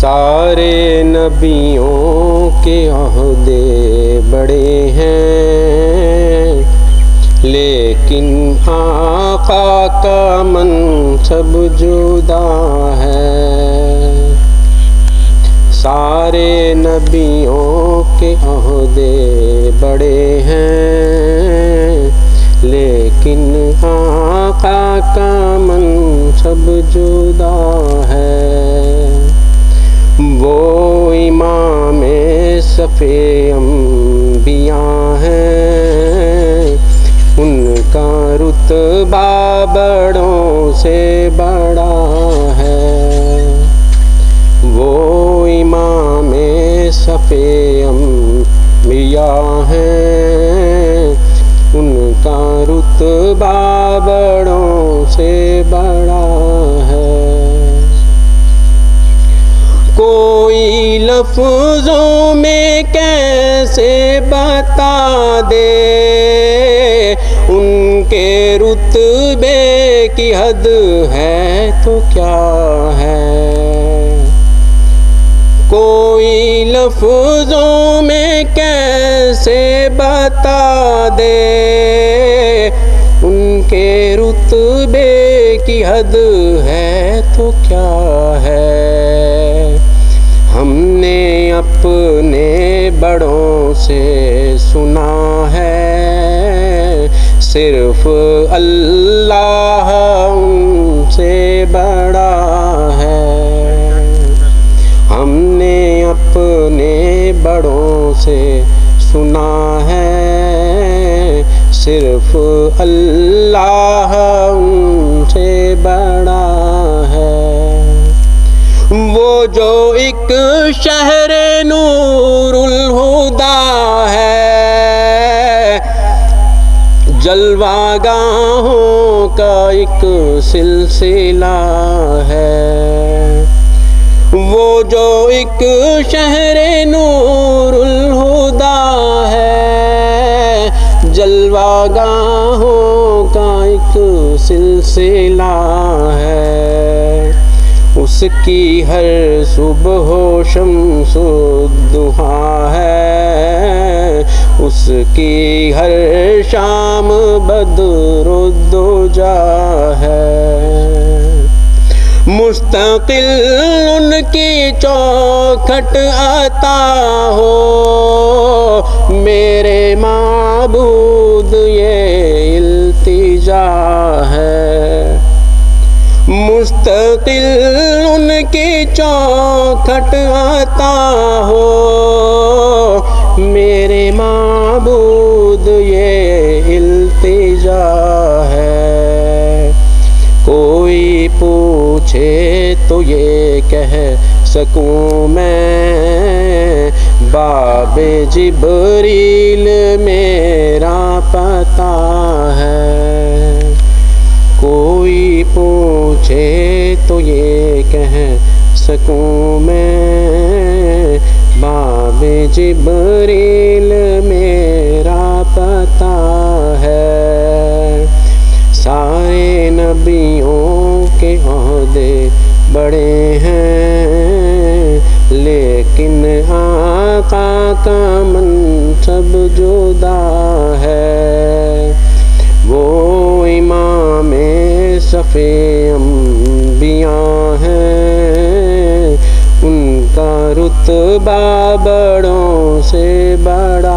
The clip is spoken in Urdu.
سارے نبیوں کے عہدے بڑے ہیں، لیکن آقا کا منصب جدا ہے۔ سارے نبیوں کے عہدے بڑے ہیں، لیکن آقا کا منصب جدا ہے۔ وہ امام صف انبیاء ہیں، ان کا رتبہ بڑوں سے بڑا ہے۔ وہ امام صف انبیاء ہیں، ان کا رتبہ بڑوں سے بڑا ہے۔ کوئی لفظوں میں کیسے بتا دے، ان کے رتبے کی حد ہے تو کیا ہے۔ کوئی لفظوں میں کیسے بتا دے، ان کے رتبے کی حد ہے تو کیا ہے۔ ہم نے اپنے بڑوں سے سنا ہے، صرف اللہ ان سے بڑا ہے۔ ہم نے اپنے بڑوں سے سنا ہے، صرف اللہ ان سے بڑا ہے۔ وہ جو ایک شہر نور الہدا ہے، جلوہ گاہوں کا ایک سلسلہ ہے۔ وہ جو ایک شہر نور الہدا ہے، جلوہ گاہوں کا ایک سلسلہ ہے۔ اس کی ہر صبح و شمس الضحیٰ ہے، اس کی ہر شام بدر الدجا ہے۔ مستقل ان کی چوکھٹ عطا ہو، میرے معبود یہ التجا ہے۔ مستقل ان کی چوکھٹ عطا ہو، میرے معبود یہ التجا ہے۔ کوئی پوچھے تو یہ کہہ سکوں میں، باب جبریل میرا پتہ ہے۔ کوئی پوچھے تو یہ کہہ سکوں میں، باب جبریل میرا پتہ ہے۔ سارے نبیوں کے عہدے بڑے ہیں، لیکن آقا کا منصب جدا ہے۔ وہ امام صف انبیاء ہیں، ان کا رتبہ بڑوں سے بڑا